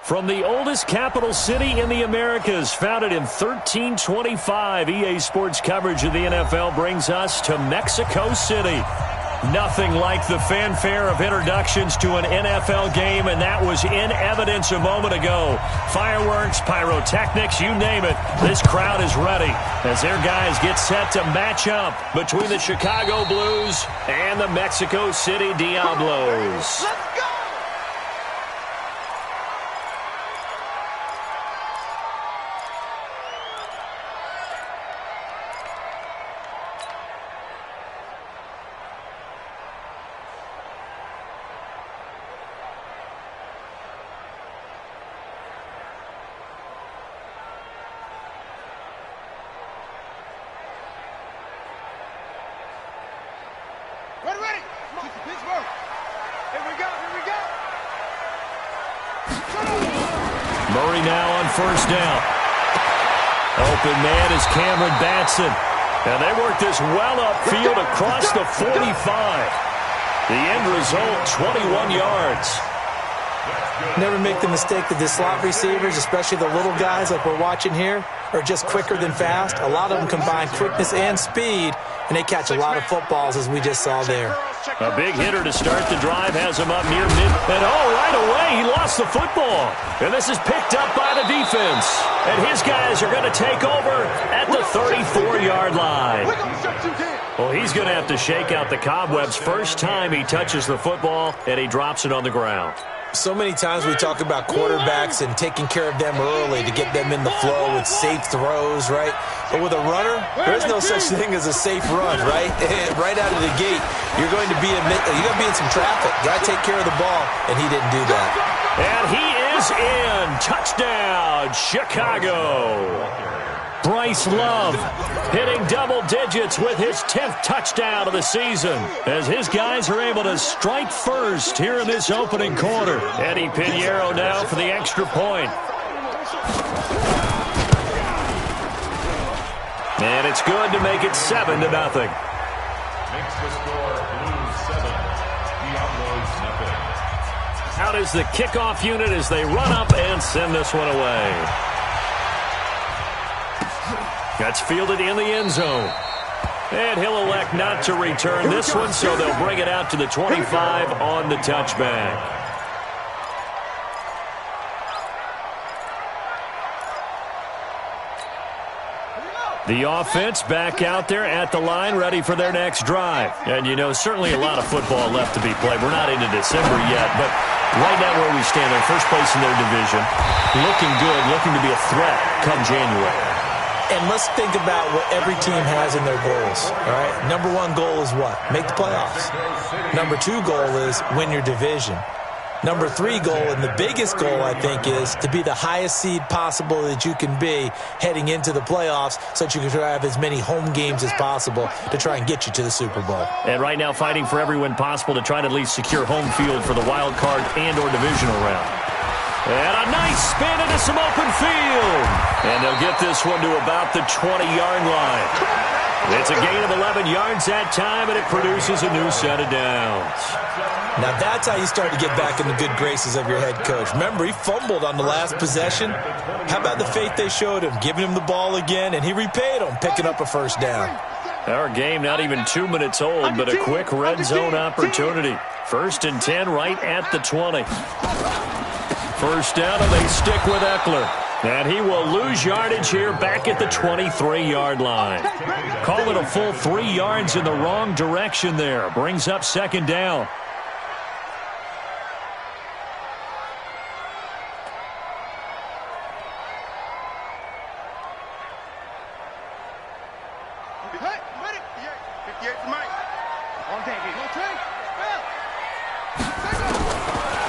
From the oldest capital city in the Americas, founded in 1325, EA Sports coverage of the NFL brings us to Mexico City. Nothing like the fanfare of introductions to an NFL game, and that was in evidence a moment ago. Fireworks, pyrotechnics, you name it. This crowd is ready as their guys get set to match up between the Chicago Blues and the Mexico City Diablos. Let's go! Ready. Pittsburgh. Here we go. Murray now on first down. Open man is Cameron Batson. And they work this well upfield across the 45. The end result, 21 yards. Never make the mistake that the slot receivers, especially the little guys like we're watching here, are just quicker than fast. A lot of them combine quickness and speed, and they catch a lot of footballs, as we just saw there. A big hitter to start the drive has him up near mid. And right away, he lost the football. And this is picked up by the defense. And his guys are going to take over at the 34-yard line. Well, he's going to have to shake out the cobwebs first time he touches the football, and he drops it on the ground. So many times we talk about quarterbacks and taking care of them early to get them in the flow with safe throws, right? But with a runner, there's no such thing as a safe run, right? Right out of the gate, you're going to be in some traffic. Got to take care of the ball, and he didn't do that. And he is in. Touchdown, Chicago. Bryce Love hitting double digits with his 10th touchdown of the season as his guys are able to strike first here in this opening quarter. Eddie Pinheiro now for the extra point. And it's good to make it 7-0. Makes the score Blues 7, Diablos nothing. Out is the kickoff unit as they run up and send this one away. That's fielded in the end zone. And he'll elect not to return this one, so they'll bring it out to the 25 on the touchback. The offense back out there at the line, ready for their next drive. And, certainly a lot of football left to be played. We're not into December yet, but right now where we stand, they're first place in their division. Looking good, looking to be a threat come January. And let's think about what every team has in their goals, all right? Number one goal is what? Make the playoffs. Number two goal is win your division. Number three goal, and the biggest goal, I think, is to be the highest seed possible that you can be heading into the playoffs so that you can have as many home games as possible to try and get you to the Super Bowl. And right now fighting for every win possible to try to at least secure home field for the wild card and or divisional round. And a nice spin into some open field. And they'll get this one to about the 20-yard line. It's a gain of 11 yards that time, and it produces a new set of downs. Now that's how you start to get back in the good graces of your head coach. Remember, he fumbled on the last possession. How about the faith they showed him, giving him the ball again, and he repaid him, picking up a first down. Our game not even 2 minutes old, but a quick red zone opportunity. 1st and 10 right at the 20. First down, and they stick with Eckler. And he will lose yardage here back at the 23-yard line. Call it a full 3 yards in the wrong direction there. Brings up 2nd down.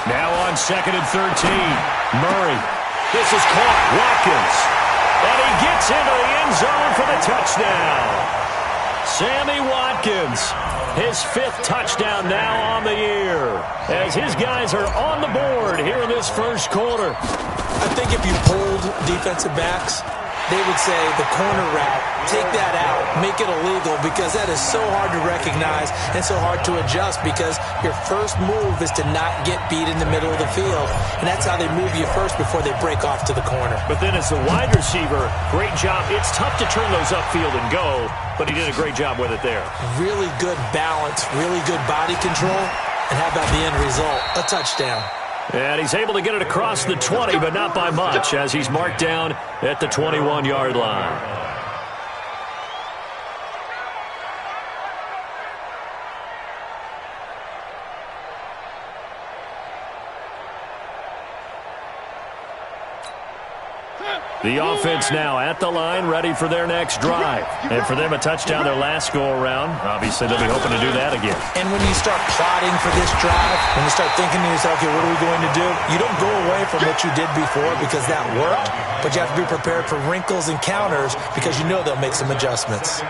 Now on 2nd and 13. Murray. This is caught. Watkins. And he gets into the end zone for the touchdown. Sammy Watkins. His 5th touchdown now on the year. As his guys are on the board here in this first quarter. I think if you pulled defensive backs, they would say the corner route, take that out, make it illegal, because that is so hard to recognize and so hard to adjust, because your first move is to not get beat in the middle of the field, and that's how they move you first before they break off to the corner. But then as the wide receiver, great job. It's tough to turn those upfield and go, but he did a great job with it there. Really good balance, really good body control, and how about the end result? A touchdown. And he's able to get it across the 20, but not by much, as he's marked down at the 21-yard line. The offense now at the line, ready for their next drive. And for them, a touchdown their last go-around. Obviously, they'll be hoping to do that again. And when you start plotting for this drive, when you start thinking to yourself, okay, what are we going to do? You don't go away from what you did before because that worked, but you have to be prepared for wrinkles and counters because you know they'll make some adjustments.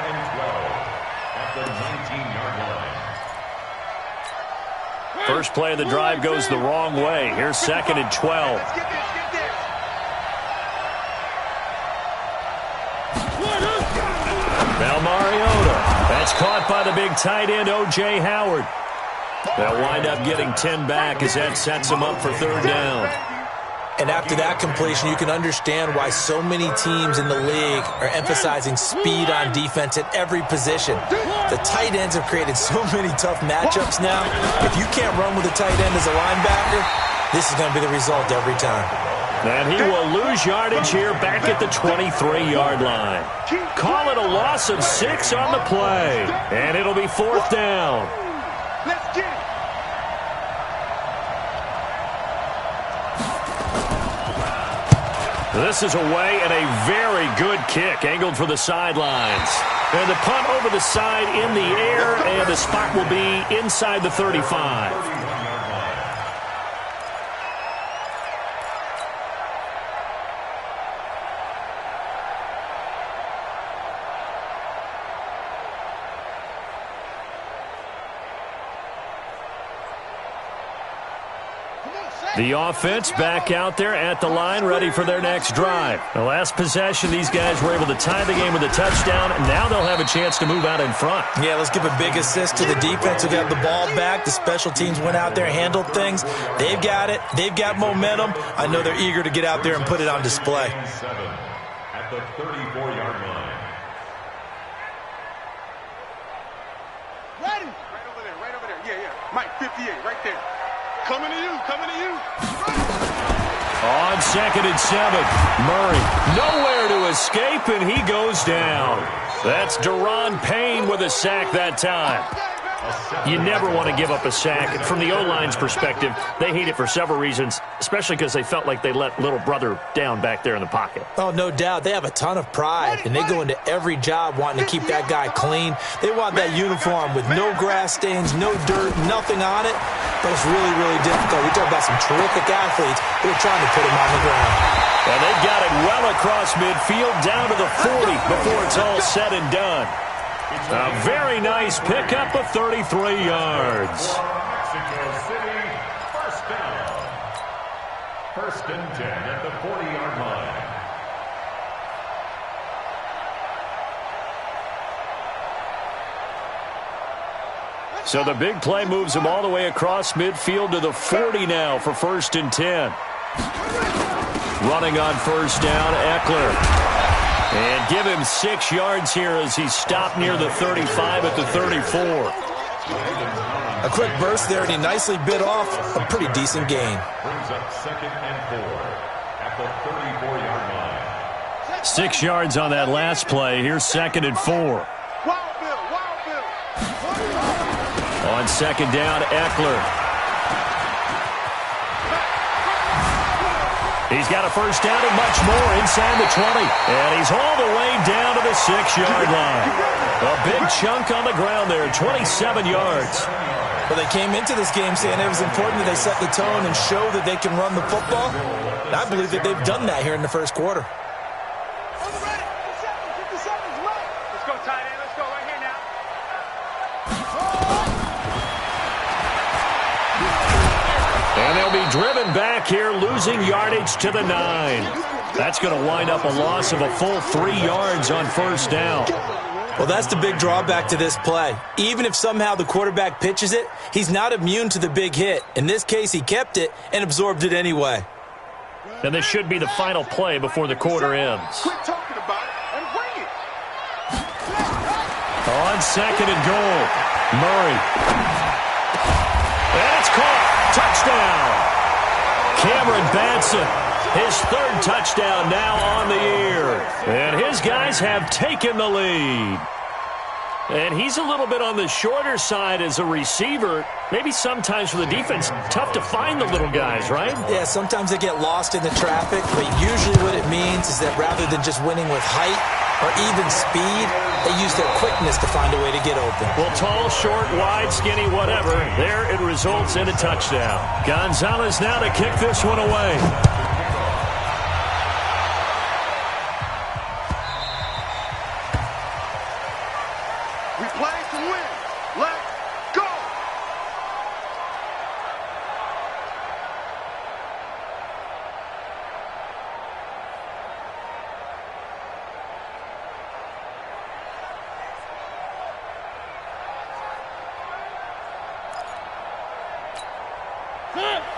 First play of the drive goes the wrong way. Here's 2nd and 12. Now Mariota. That's caught by the big tight end, O.J. Howard. They'll wind up getting 10 back as that sets them up for 3rd down. And after that completion, you can understand why so many teams in the league are emphasizing speed on defense at every position. The tight ends have created so many tough matchups now. If you can't run with a tight end as a linebacker, this is going to be the result every time. And he will lose yardage here back at the 23-yard line. Call it a loss of 6 on the play. And it'll be 4th down. Let's get it. This is away and a very good kick, angled for the sidelines. And the punt over the side in the air, and the spot will be inside the 35. The offense back out there at the line, ready for their next drive. The last possession, these guys were able to tie the game with a touchdown, and now they'll have a chance to move out in front. Yeah, let's give a big assist to the defense who got the ball back. The special teams went out there, handled things. They've got it. They've got momentum. I know they're eager to get out there and put it on display. At the 34-yard line. Ready. Right over there. Yeah. Mike, 58, right there. Coming to you. On 2nd and 7, Murray nowhere to escape, and he goes down. That's Deron Payne with a sack that time. You never want to give up a sack. From the O-line's perspective, they hate it for several reasons, especially because they felt like they let little brother down back there in the pocket. Oh, no doubt. They have a ton of pride, and they go into every job wanting to keep that guy clean. They want that uniform with no grass stains, no dirt, nothing on it, but it's really, really difficult. We talk about some terrific athletes who are trying to put him on the ground. And they've got it well across midfield, down to the 40 before it's all said and done. A very nice pickup of 33 yards. Mexico City, 1st down. 1st and 10 at the 40-yard line. So the big play moves them all the way across midfield to the 40 now for 1st and 10. Running on 1st down, Eckler. And give him 6 yards here as he's stopped near the 35 at the 34. A quick burst there, and he nicely bit off a pretty decent gain. Brings up 2nd and 4 at the 34-yard line. 6 yards on that last play. Here's 2nd and 4. Wild Bill. On 2nd down, Eckler. He's got a 1st down and much more inside the 20. And he's all the way down to the 6-yard line. A big chunk on the ground there, 27 yards. Well, they came into this game saying it was important that they set the tone and show that they can run the football. And I believe that they've done that here in the 1st quarter. Let's go, tight end. Let's go right here now. And they'll be driven back here, losing yardage to the 9. That's going to wind up a loss of a full 3 yards on first down. Well, that's the big drawback to this play. Even if somehow the quarterback pitches it, he's not immune to the big hit. In this case, he kept it and absorbed it anyway. And this should be the final play before the quarter ends. Quit talking about it and bring it. On second and goal, Murray. And it's caught. Touchdown. Cameron Batson, his 3rd touchdown now on the year. And his guys have taken the lead. And he's a little bit on the shorter side as a receiver. Maybe sometimes for the defense, tough to find the little guys, right? Yeah, sometimes they get lost in the traffic, but usually what it means is that rather than just winning with height or even speed, they use their quickness to find a way to get open. Well, tall, short, wide, skinny, whatever, there it results in a touchdown. Gonzalez now to kick this one away. We play to win. Let's go.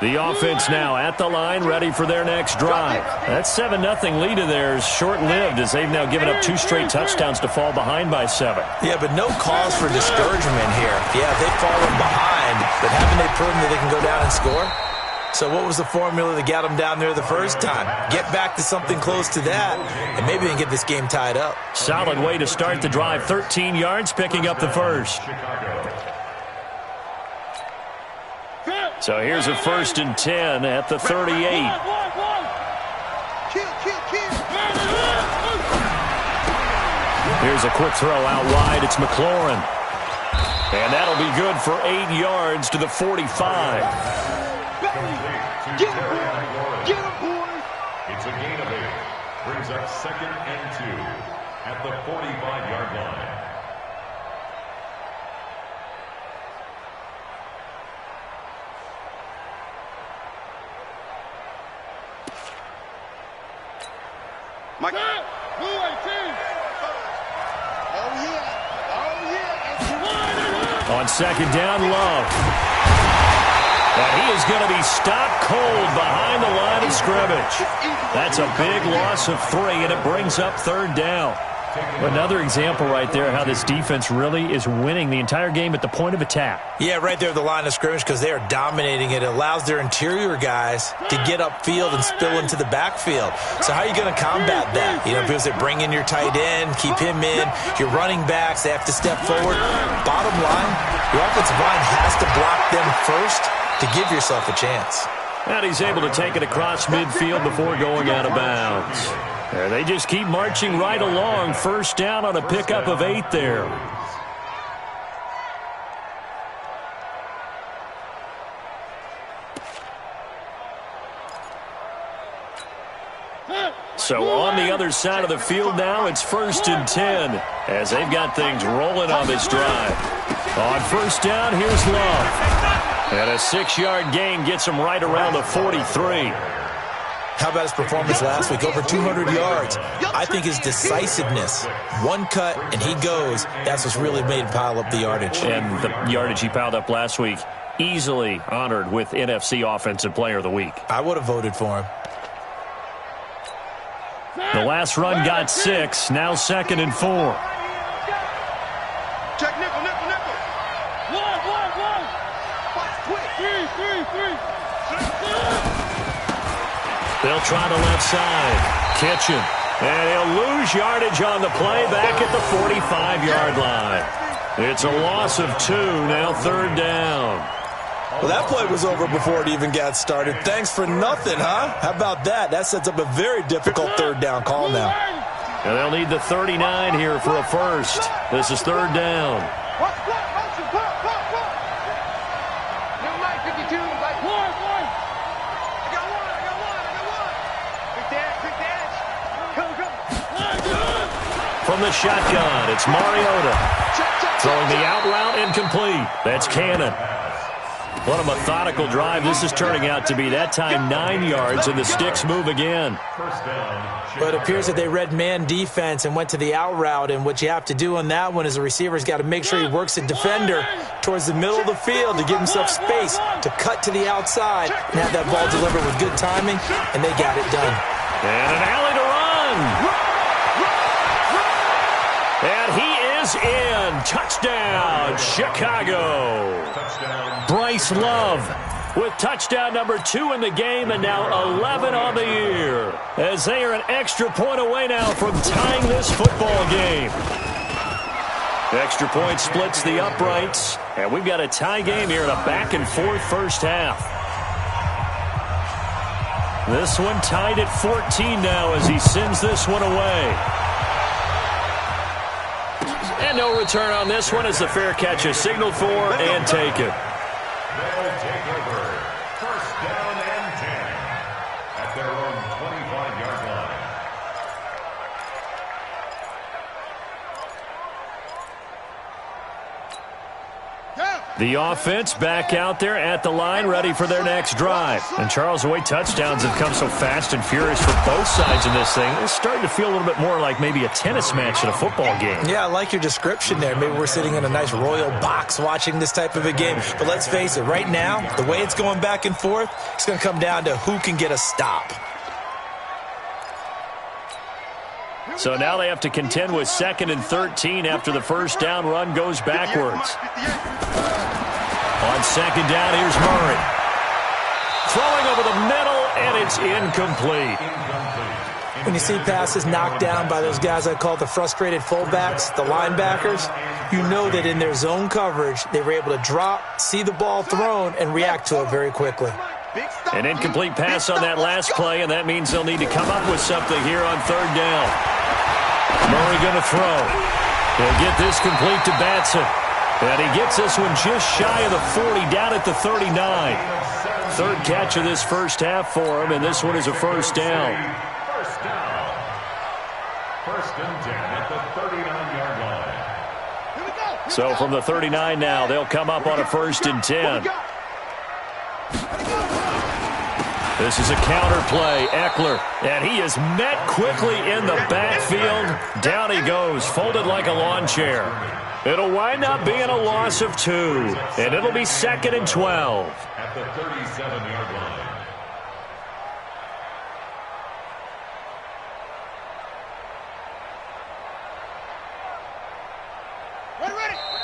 The offense now at the line, ready for their next drive. That 7-0 lead of theirs short-lived as they've now given up 2 straight touchdowns to fall behind by 7. Yeah, but no cause for discouragement here. Yeah, they've fallen behind, but haven't they proven that they can go down and score? So what was the formula that got them down there the first time? Get back to something close to that, and maybe they can get this game tied up. Solid way to start the drive. 13 yards, picking up the first. So here's a 1st and 10 at the 38. Here's a quick throw out wide. It's McLaurin. And that'll be good for 8 yards to the 45. Get him, boy. Get him, boy. It's a gain of 8. Brings up 2nd and 2 at the 45-yard line. Mike. Oh, yeah. On 2nd down, Love. And he is going to be stopped cold behind the line of scrimmage. That's a big loss of 3, and it brings up 3rd down. Another example right there how this defense really is winning the entire game at the point of attack. Yeah, right there at the line of scrimmage because they are dominating it. It allows their interior guys to get upfield and spill into the backfield. So how are you going to combat that? You know, because they bring in your tight end, keep him in. Your running backs, they have to step forward. Bottom line, your offensive line has to block them first to give yourself a chance. And he's able to take it across midfield before going out of bounds. And they just keep marching right along. 1st down on a pickup of 8 there. So on the other side of the field now, it's 1st and 10 as they've got things rolling on this drive. On 1st down, here's Love. And a 6-yard gain gets him right around the 43. How about his performance last week? Over 200 yards. I think his decisiveness, one cut and he goes, that's what's really made him pile up the yardage. And the yardage he piled up last week, easily honored with NFC Offensive Player of the Week. I would have voted for him. The last run got 6, now 2nd and 4. Check nickel, nickel, nickel. One. Watch quick. Three. They'll try the left side. Kitchen. And he'll lose yardage on the play back at the 45-yard line. It's a loss of 2, now 3rd down. Well, that play was over before it even got started. Thanks for nothing, huh? How about that? That sets up a very difficult 3rd down call now. And they'll need the 39 here for a first. This is 3rd down. From the shotgun, it's Mariota. Throwing the out route incomplete. That's Cannon. What a methodical drive this is turning out to be. That time 9 yards, and the sticks move again. But it appears that they read man defense and went to the out route, and what you have to do on that one is the receiver's got to make sure he works the defender towards the middle of the field to give himself space to cut to the outside and have that ball delivered with good timing, and they got it done. And an alley to run. And he is in. Touchdown, Chicago. Bryce Love with touchdown number 2 in the game, and now 11 on the year, as they are an extra point away now from tying this football game. The extra point splits the uprights, and we've got a tie game here in a back-and-forth first half. This one tied at 14 now as he sends this one away. And no return on this one as the fair catch is signaled for and taken. They'll take over. First down and 10 at their own 25-yard line. The offense back out there at the line, ready for their next drive. And Charles, the way touchdowns have come so fast and furious for both sides in this thing, it's starting to feel a little bit more like maybe a tennis match in a football game. Yeah, I like your description there. Maybe we're sitting in a nice royal box watching this type of a game. But let's face it, right now, the way it's going back and forth, it's going to come down to who can get a stop. So now they have to contend with 2nd and 13 after the first down run goes backwards. On 2nd down, here's Murray. Throwing over the middle, and it's incomplete. When you see passes knocked down by those guys I call the frustrated fullbacks, the linebackers, you know that in their zone coverage, they were able to drop, see the ball thrown, and react to it very quickly. An incomplete pass on that last play, and that means they'll need to come up with something here on 3rd down. Murray going to throw. He'll get this complete to Batson. And he gets this one just shy of the 40, down at the 39. 3rd catch of this first half for him, and this one is a first down. First down. 1st and 10 at the 39-yard line. So from the 39 now, they'll come up on a 1st and 10. This is a counter play. Eckler, and he is met quickly in the backfield. Down he goes, folded like a lawn chair. It'll wind up being a loss of 2, and it'll be 2nd and 12. At the 37-yard line.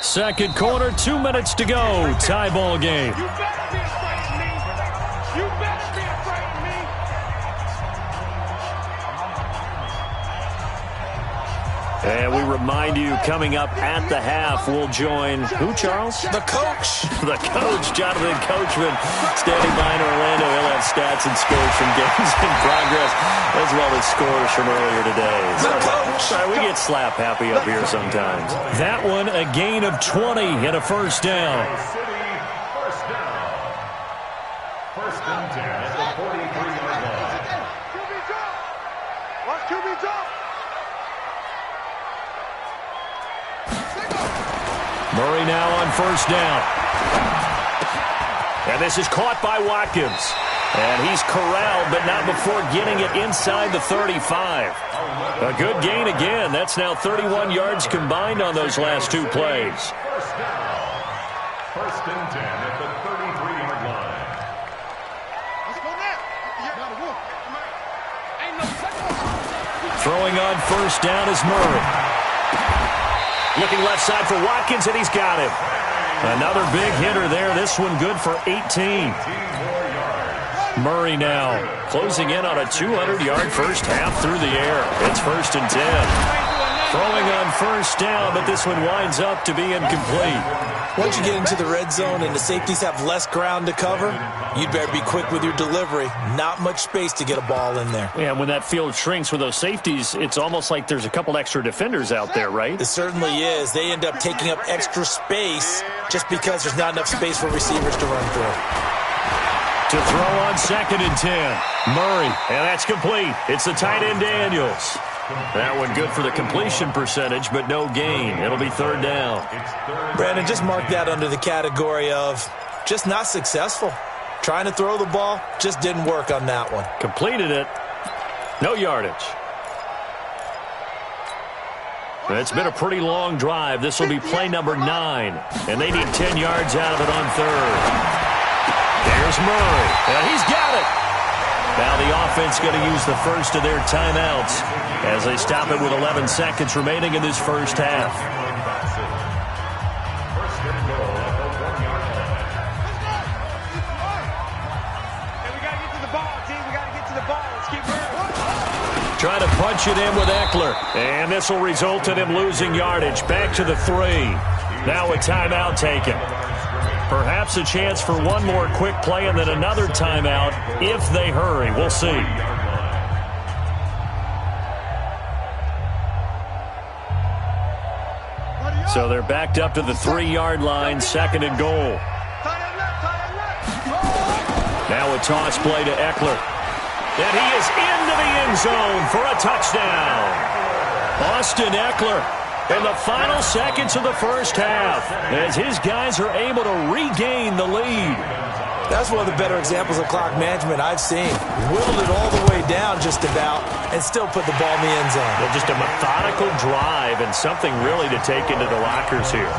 Second quarter, 2 minutes to go. Tie ball game. You better be afraid of me. You better be afraid of me. And we remind you, coming up at the half, we'll join who, Charles? The coach. The coach, Jonathan Coachman, standing by in Orlando. He'll have stats and scores from games in progress, as well as scores from earlier today. The coach. Sorry, we get slap happy up here sometimes. That one, a gain of 20 and a first down. City, first down. 1st and 10 at the 43-yard line. QB drop. Watch QB drop. Murray now on first down. And this is caught by Watkins. And he's corralled, but not before getting it inside the 35. A good gain again. That's now 31 yards combined on those last 2 plays. First down. 1st and 10 at the 33-yard line. Let's go now. Throwing on first down is Murray. Looking left side for Watkins, and he's got him. Another big hitter there. This one good for 18. Murray now closing in on a 200-yard first half through the air. It's 1st and 10. Throwing on first down, but this one winds up to be incomplete. Once you get into the red zone and the safeties have less ground to cover, you'd better be quick with your delivery. Not much space to get a ball in there. Yeah, when that field shrinks with those safeties, it's almost like there's a couple extra defenders out there, right? It certainly is. They end up taking up extra space just because there's not enough space for receivers to run through. To throw on 2nd and 10. Murray, and that's complete. It's the tight end Daniels. That one good for the completion percentage, but no gain. It'll be 3rd down. Brandon, just mark that under the category of just not successful. Trying to throw the ball just didn't work on that one. Completed it. No yardage. It's been a pretty long drive. This will be play number 9. And they need 10 yards out of it on third. There's Murray. And he's got it. Now the offense going to use the first of their timeouts as they stop it with 11 seconds remaining in this first half. Trying to punch it in with Eckler. And this will result in him losing yardage. Back to the 3. Now a timeout taken. Perhaps a chance for one more quick play and then another timeout if they hurry. We'll see. So they're backed up to the 3-yard line, 2nd and goal. Now a toss play to Eckler. And he is into the end zone for a touchdown. Austin Eckler in the final seconds of the first half as his guys are able to regain the lead. That's one of the better examples of clock management I've seen. Whittled it all the way down just about and still put the ball in the end zone. Well, just a methodical drive and something really to take into the lockers here.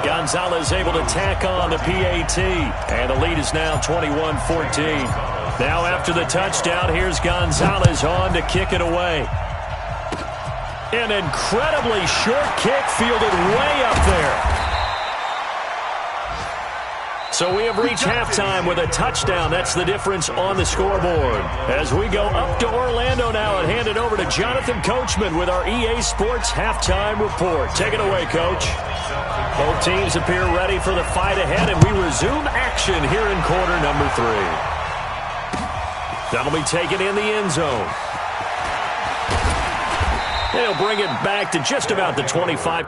Gonzalez able to tack on the PAT. And the lead is now 21-14. Now after the touchdown, here's Gonzalez on to kick it away. An incredibly short kick fielded way up there. So we have reached halftime with a touchdown. That's the difference on the scoreboard. As we go up to Orlando now and hand it over to Jonathan Coachman with our EA Sports Halftime Report. Take it away, Coach. Both teams appear ready for the fight ahead, and we resume action here in quarter number 3. That'll be taken in the end zone. They'll bring it back to just about the 25.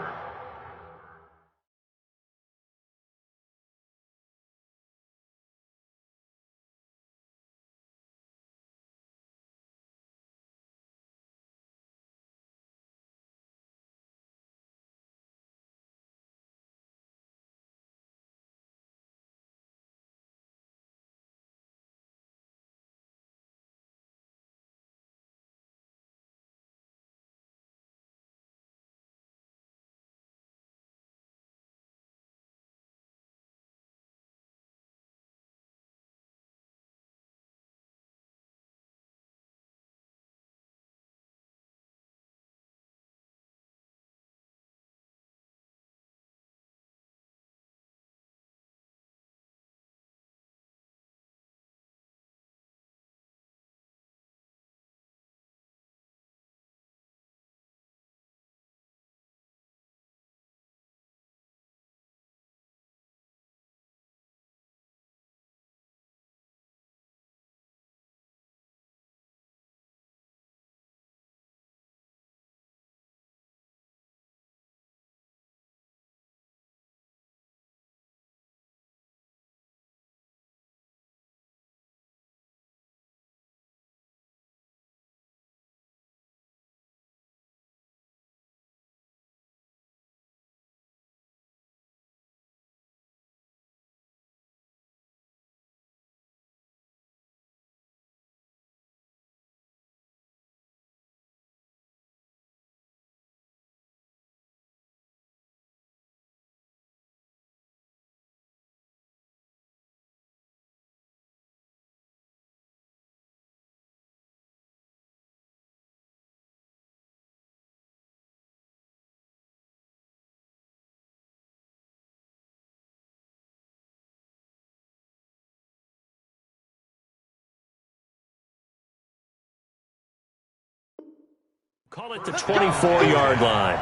Call it the 24-yard line.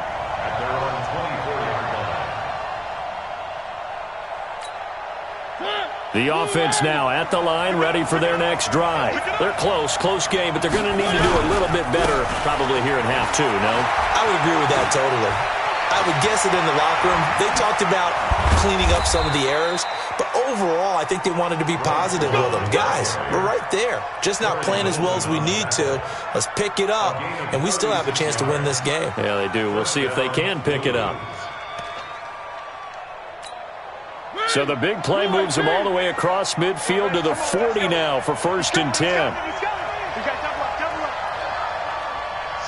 The offense now at the line, ready for their next drive. They're close game, but they're going to need to do a little bit better probably here in half 2, no? I would agree with that totally. I would guess it in the locker room. They talked about cleaning up some of the errors, but overall, I think they wanted to be positive with them. Guys, we're right there. Just not playing as well as we need to. Let's pick it up, and we still have a chance to win this game. Yeah, they do. We'll see if they can pick it up. So the big play moves him all the way across midfield to the 40 now for 1st and 10.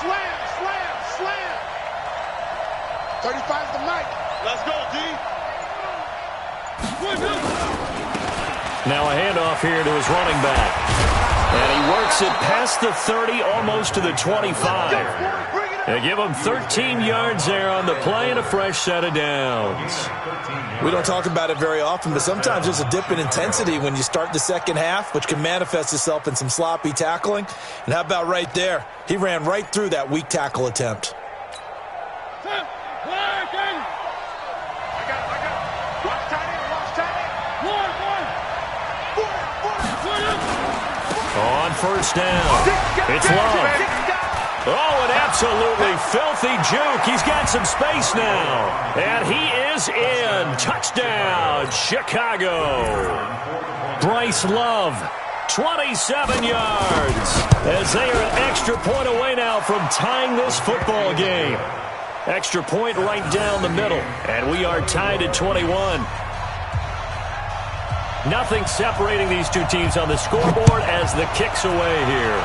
Slam, slam, slam. 35's the mic. Let's go, D. Now a handoff here to his running back. And he works it past the 30, almost to the 25. They give him 13 yards there on the play and a fresh set of downs. We don't talk about it very often, but sometimes there's a dip in intensity when you start the second half, which can manifest itself in some sloppy tackling. And how about right there? He ran right through that weak tackle attempt. On 1st down, it's Love. Oh, an absolutely filthy juke. He's got some space now. And he is in. Touchdown, Chicago. Bryce Love, 27 yards. As they are an extra point away now from tying this football game. Extra point right down the middle. And we are tied at 21. Nothing separating these two teams on the scoreboard as the kick's away here.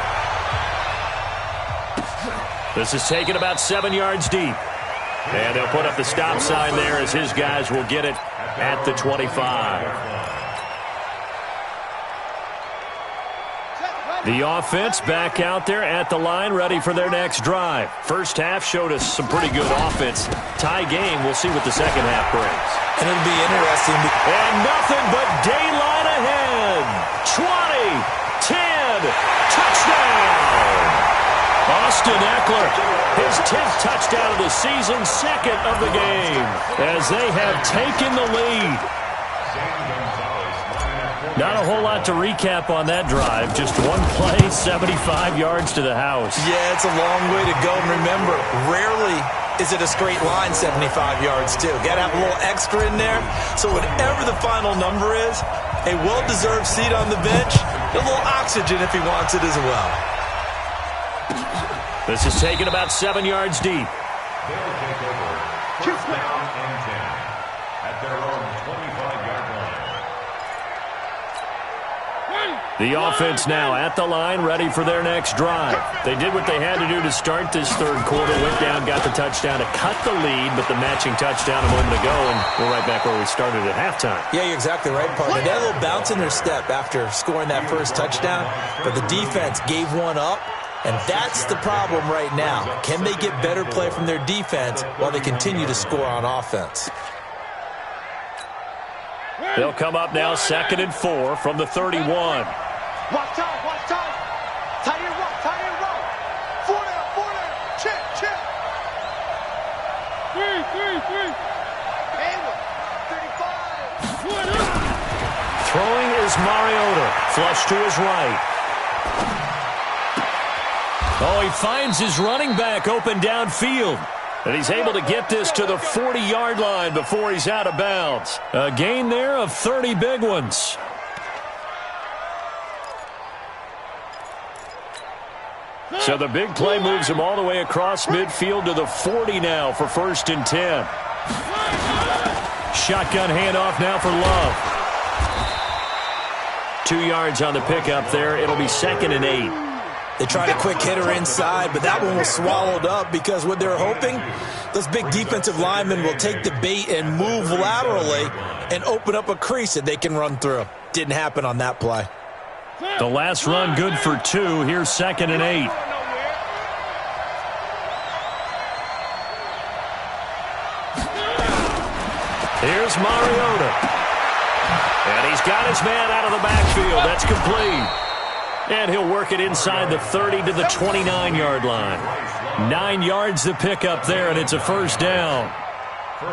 This is taken about 7 yards deep. And they'll put up the stop sign there as his guys will get it at the 25. The offense back out there at the line, ready for their next drive. First half showed us some pretty good offense. Tie game, we'll see what the second half brings. And it'll be interesting. And nothing but daylight ahead. 20, 10, touchdown. Austin Eckler, his 10th touchdown of the season, 2nd of the game, as they have taken the lead. Not a whole lot to recap on that drive. Just one play, 75 yards to the house. Yeah, it's a long way to go. And remember, rarely is it a straight line 75 yards, too. Got to have a little extra in there. So whatever the final number is, a well-deserved seat on the bench, a little oxygen if he wants it as well. This is taken about 7 yards deep. They'll take over 1st down and 10 at their own 25-yard line. The offense now at the line, ready for their next drive. They did what they had to do to start this third quarter. Went down, got the touchdown to cut the lead, but the matching touchdown a moment ago, and we're right back where we started at halftime. Yeah, you're exactly right, partner. They had a little bounce in their step after scoring that first touchdown, but the defense gave one up, and that's the problem right now. Can they get better play from their defense while they continue to score on offense? They'll come up now 2nd and 4 from the 31. Watch out, watch out. Tie it roll. 4 down. Check. 3. Handle. 35. Throwing is Mariota. Flush to his right. Oh, he finds his running back open downfield. And he's able to get this to the 40-yard line before he's out of bounds. A gain there of 30 big ones. So the big play moves him all the way across midfield to the 40 now for 1st and 10. Shotgun handoff now for Love. 2 yards on the pickup there. It'll be 2nd and 8. They tried a quick hitter inside, but that one was swallowed up because what they're hoping, those big defensive linemen will take the bait and move laterally and open up a crease that they can run through. Didn't happen on that play. The last run good for 2. Here's 2nd and 8. Here's Mariota. And he's got his man out of the backfield. That's complete. And he'll work it inside the 30 to the 29-yard line. 9 yards to pick up there, and it's a 1st down.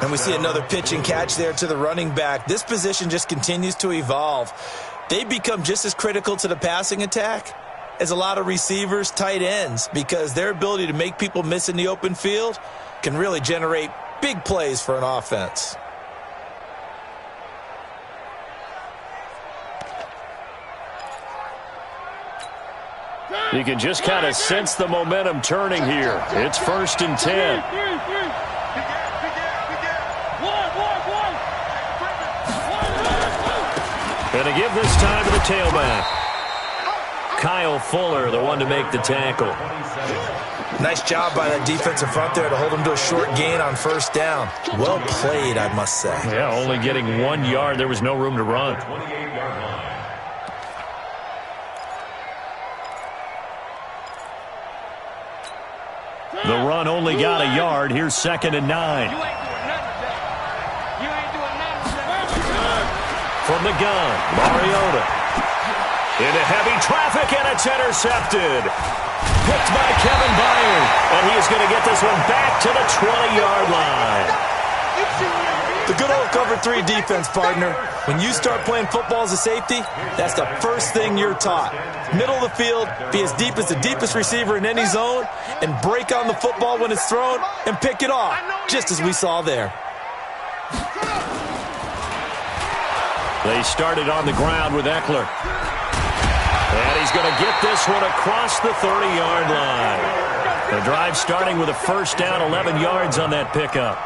And we see another pitch and catch there to the running back. This position just continues to evolve. They become just as critical to the passing attack as a lot of receivers, tight ends, because their ability to make people miss in the open field can really generate big plays for an offense. You can just kind of sense the momentum turning here. It's 1st and 10. And to give this time to the tailback. Kyle Fuller, the one to make the tackle. Nice job by that defensive front there to hold him to a short gain on first down. Well played, I must say. Yeah, only getting 1 yard. There was no room to run. The run only got a yard. Here's 2nd and 9. From the gun, Mariota. Into heavy traffic, and it's intercepted. Picked by Kevin Byard. And he is going to get this one back to the 20-yard line. The good old cover 3 defense, partner. When you start playing football as a safety, that's the first thing you're taught. Middle of the field, be as deep as the deepest receiver in any zone, and break on the football when it's thrown and pick it off, just as we saw there. They started on the ground with Eckler. And he's going to get this one across the 30-yard line. The drive starting with a first down, 11 yards on that pickup.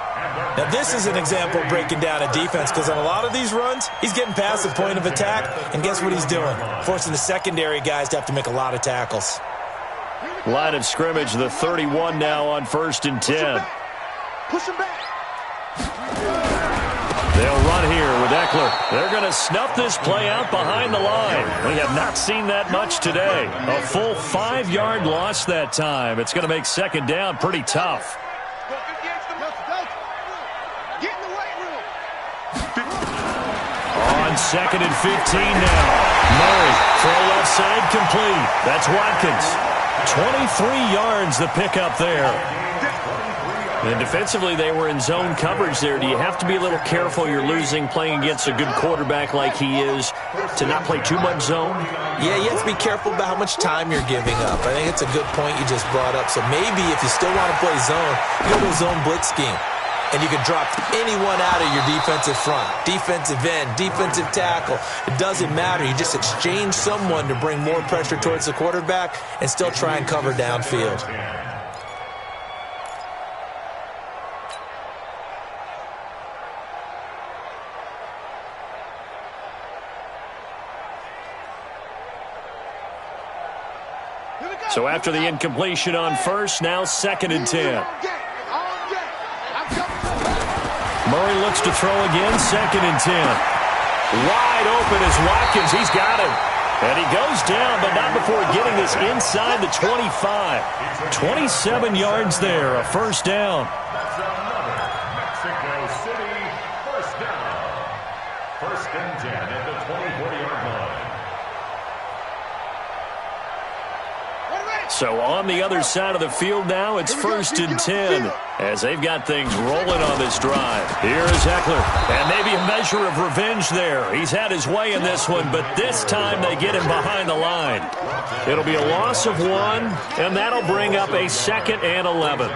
Now, this is an example of breaking down a defense, because on a lot of these runs, he's getting past the point of attack, and guess what he's doing? Forcing the secondary guys to have to make a lot of tackles. Line of scrimmage, the 31 now on 1st and 10. Push him back. They'll run here with Eckler. They're going to snuff this play out behind the line. We have not seen that much today. A full 5-yard loss that time. It's going to make 2nd down pretty tough. On 2nd and 15 now. Murray, throw left side, complete. That's Watkins. 23 yards the pickup there. And defensively, they were in zone coverage there. Do you have to be a little careful? You're losing, playing against a good quarterback like he is, to not play too much zone? Yeah, you have to be careful about how much time you're giving up. I think it's a good point you just brought up. So maybe if you still want to play zone, you go to a zone blitz scheme. And you can drop anyone out of your defensive front, defensive end, defensive tackle. It doesn't matter. You just exchange someone to bring more pressure towards the quarterback and still try and cover downfield. So after the incompletion on first, now 2nd and 10. Murray looks to throw again, 2nd and 10. Wide open is Watkins. He's got him. And he goes down, but not before getting this inside the 25. 27 yards there, a first down. That's another Mexico City first down. 1st and 10 at the 24-yard line. So on the other side of the field now, it's 1st and 10 as they've got things rolling on this drive. Here is Eckler, and maybe a measure of revenge there. He's had his way in this one, but this time they get him behind the line. It'll be a loss of 1, and that'll bring up a 2nd and 11.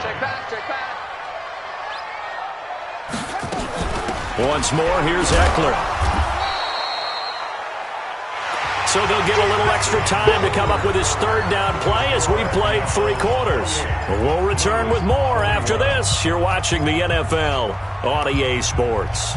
Check back. Once more, here's Eckler. So they'll get a little extra time to come up with his 3rd down play as we played 3 quarters. We'll return with more after this. You're watching the NFL on EA Sports.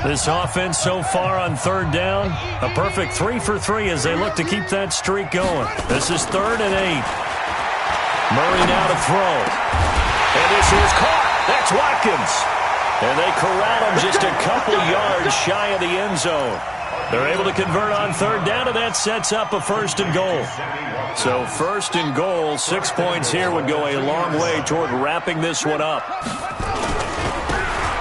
This offense so far on 3rd down, a perfect 3 for 3 as they look to keep that streak going. This is 3rd and 8. Murray now to throw. And this is caught. That's Watkins. And they corral him just a couple yards shy of the end zone. They're able to convert on 3rd down, and that sets up a 1st and goal. So 1st and goal, 6 points here would go a long way toward wrapping this one up.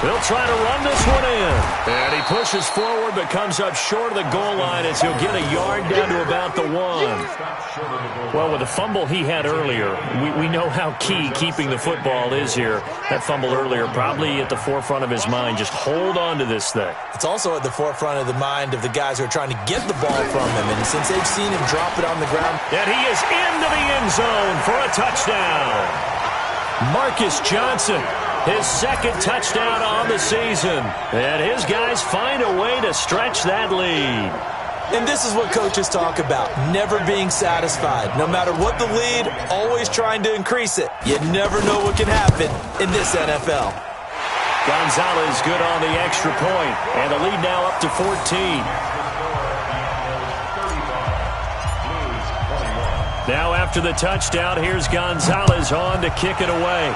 He'll try to run this one in. And he pushes forward but comes up short of the goal line as he'll get a yard down to about the 1. Well, with the fumble he had earlier, we know how key keeping the football is here. That fumble earlier probably at the forefront of his mind. Just hold on to this thing. It's also at the forefront of the mind of the guys who are trying to get the ball from him. And since they've seen him drop it on the ground. And he is into the end zone for a touchdown. Marcus Johnson his second touchdown on the season. And his guys find a way to stretch that lead. And this is what coaches talk about, never being satisfied. No matter what the lead, always trying to increase it. You never know what can happen in this NFL. Gonzalez good on the extra point, and the lead now up to 14. Now after the touchdown, here's Gonzalez on to kick it away.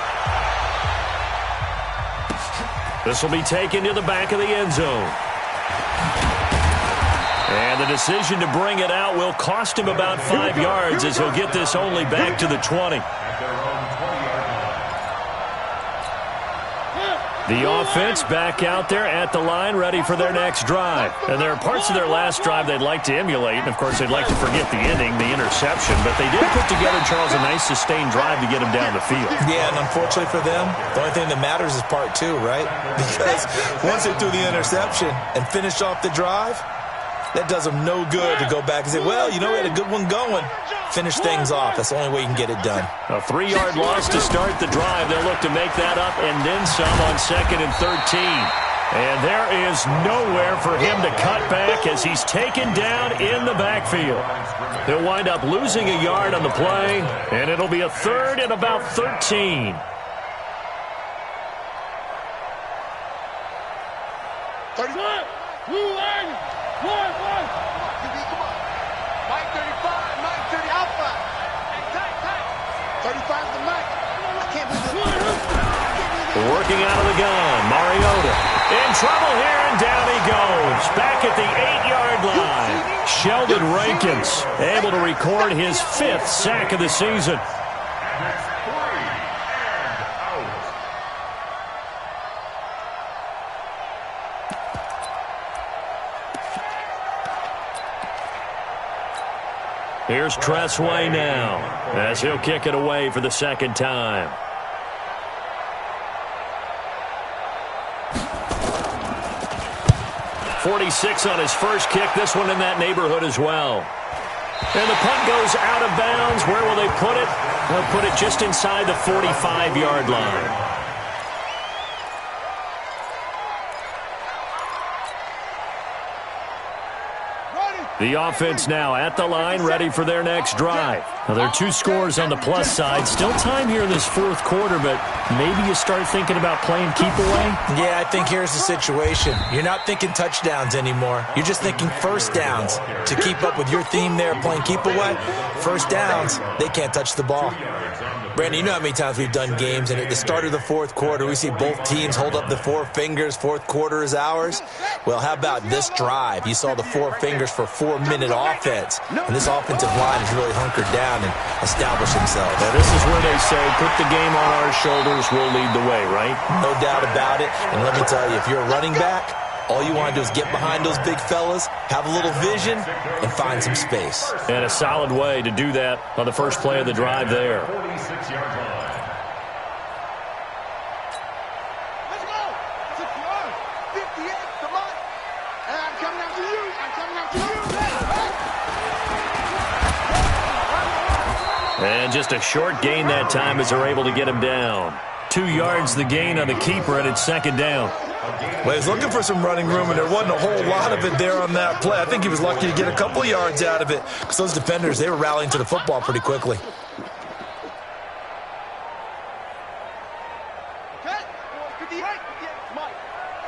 This will be taken to the back of the end zone. And the decision to bring it out will cost him about 5 yards as he'll get this only back to the 20. The offense back out there at the line, ready for their next drive. And there are parts of their last drive they'd like to emulate. And, of course, they'd like to forget the ending, the interception. But they did put together, Charles, a nice sustained drive to get them down the field. Yeah, and unfortunately for them, the only thing that matters is part 2, right? Because once they threw the interception and finished off the drive, that does them no good to go back and say, well, you know, we had a good one going. Finish things off. That's the only way you can get it done. A 3-yard loss to start the drive. They'll look to make that up and then some on 2nd and 13. And there is nowhere for him to cut back as he's taken down in the backfield. He'll wind up losing a yard on the play, and it'll be a 3rd and about 13. 31. Come on. Mike 35. Mike 30 outside. 35 to Mike. I can't believe it. Working out of the gun, Mariota. In trouble here, and down he goes. Back at the 8-yard line. Sheldon Rankins able to record his 5th sack of the season. Here's Tressway now as he'll kick it away for the 2nd time. .46 on his first kick. This one in that neighborhood as well. And the punt goes out of bounds. Where will they put it? They'll put it just inside the 45-yard line. The offense now at the line, ready for their next drive. Now, there are 2 scores on the plus side. Still time here in this 4th quarter, but maybe you start thinking about playing keep away? Yeah, I think here's the situation. You're not thinking touchdowns anymore. You're just thinking first downs. To keep up with your theme there, playing keep away, first downs, they can't touch the ball. Brandon, you know how many times we've done games, and at the start of the 4th quarter, we see both teams hold up the 4 fingers, 4th quarter is ours. Well, how about this drive? You saw the 4 fingers for 4-minute offense, and this offensive line has really hunkered down and established themselves. Now, this is where they say, put the game on our shoulders, we'll lead the way, right? No doubt about it, and let me tell you, if you're a running back, all you want to do is get behind those big fellas, have a little vision, and find some space. And a solid way to do that on the first play of the drive there. 46-yard line. Let's go. 6 yards. 58. Come on. And I'm coming after you. And just a short gain that time as they're able to get him down. 2 yards the gain on the keeper, and it's 2nd down. Well, he's looking for some running room, and there wasn't a whole lot of it there on that play. I think he was lucky to get a couple of yards out of it because those defenders, they were rallying to the football pretty quickly. Okay. 58.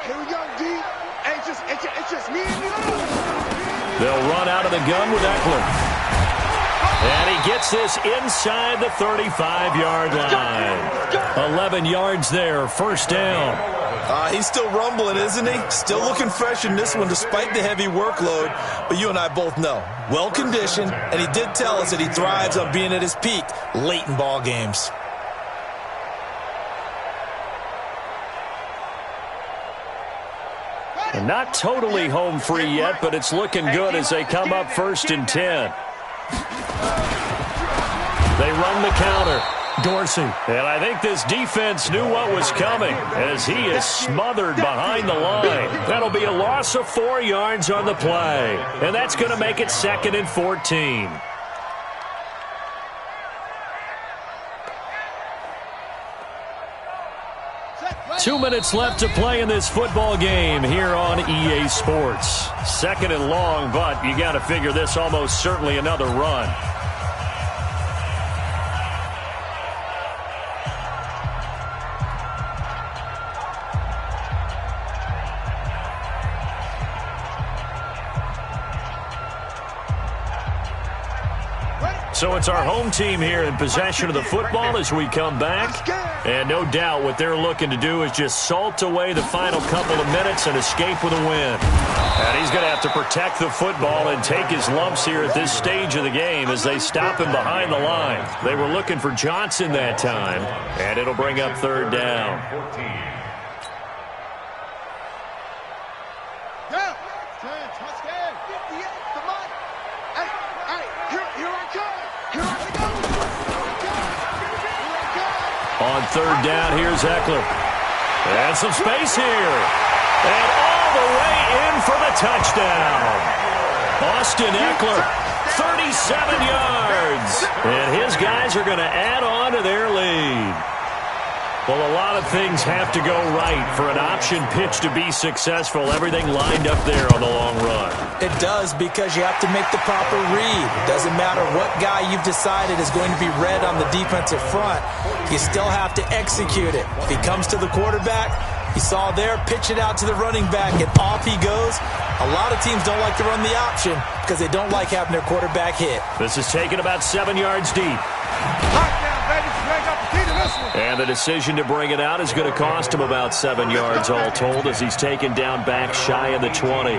Here we go, D. It's just me and you. They'll run out of the gun with Eckler. And he gets this inside the 35-yard line. 11 yards there, first down. He's still rumbling, isn't he? Still looking fresh in this one despite the heavy workload. But you and I both know, well-conditioned, and he did tell us that he thrives on being at his peak late in ball games. And not totally home free yet, but it's looking good as they come up 1st and 10. They run the counter. Dorsey. And I think this defense knew what was coming as he is smothered behind the line. That'll be a loss of 4 yards on the play. And that's going to make it 2nd and 14. 2 minutes left to play in this football game here on EA Sports. Second and long, but you got to figure this almost certainly another run. So it's our home team here in possession of the football as we come back. And no doubt what they're looking to do is just salt away the final couple of minutes and escape with a win. And he's going to have to protect the football and take his lumps here at this stage of the game as they stop him behind the line. They were looking for Johnson that time, and it'll bring up third down. On third down, here's Eckler. And some space here. And all the way in for the touchdown. Austin Eckler, 37 yards. And his guys are going to add on to their lead. Well, a lot of things have to go right for an option pitch to be successful. Everything lined up there on the long run. It does, because you have to make the proper read. It doesn't matter what guy you've decided is going to be read on the defensive front. You still have to execute it. If he comes to the quarterback, you saw there, pitch it out to the running back, and off he goes. A lot of teams don't like to run the option because they don't like having their quarterback hit. This is taken about 7 yards deep. And the decision to bring it out is going to cost him about 7 yards all told as he's taken down back shy of the 20.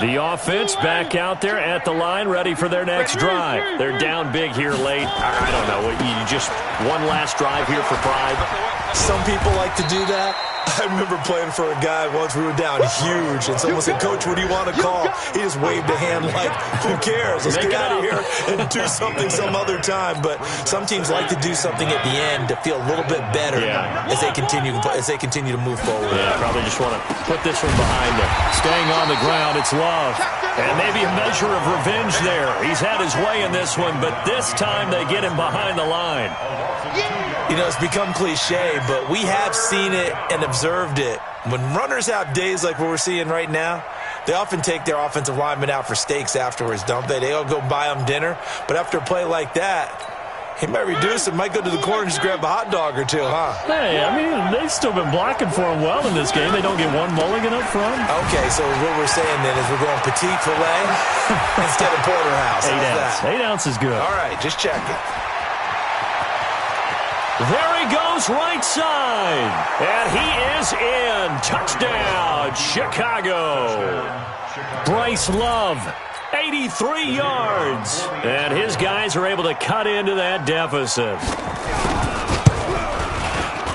The offense back out there at the line, ready for their next drive. They're down big here late. I don't know. You just one last drive here for pride. Some people like to do that. I remember playing for a guy once. We were down huge, and someone said, "Coach, what do you want to call?" He just waved a hand like, "Who cares? Let's get out of here and do something some other time." But some teams like to do something at the end to feel a little bit better as they continue to move forward. Yeah, probably just want to put this one behind them. Staying on the ground, it's Love. And maybe a measure of revenge there. He's had his way in this one, but this time they get him behind the line. You know, it's become cliche, but we have seen it and observed it. When runners have days like what we're seeing right now, they often take their offensive linemen out for steaks afterwards, don't they? They all go buy them dinner. But after a play like that, he might reduce it, might go to the corner and just grab a hot dog or two, huh? Hey, I mean, they've still been blocking for him well in this game. They don't get one mulligan up front. Okay, so what we're saying then is we're going petite filet instead of porterhouse. 8 ounce. 8 ounce is good. All right, just check it. There he goes, right side. And he is in. Touchdown, Chicago. Bryce Love, 83 yards. And his guys are able to cut into that deficit.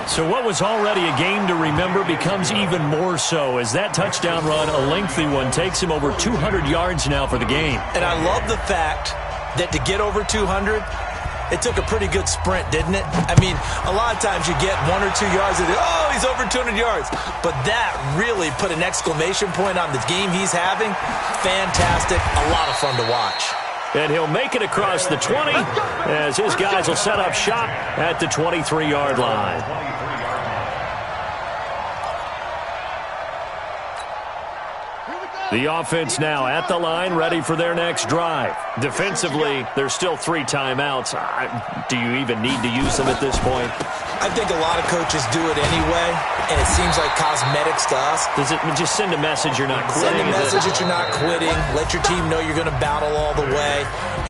So what was already a game to remember becomes even more so as that touchdown run, a lengthy one, takes him over 200 yards now for the game. And I love the fact that to get over 200, it took a pretty good sprint, didn't it? I mean, a lot of times you get 1 or 2 yards and oh, he's over 200 yards. But that really put an exclamation point on the game he's having. Fantastic. A lot of fun to watch. And he'll make it across the 20 as his guys will set up shop at the 23-yard line. The offense now at the line, ready for their next drive. Defensively, there's still 3 timeouts. Do you even need to use them at this point? I think a lot of coaches do it anyway, and it seems like cosmetics to us. Does it just send a message you're not quitting? Send a message that you're not quitting. Let your team know you're going to battle all the way.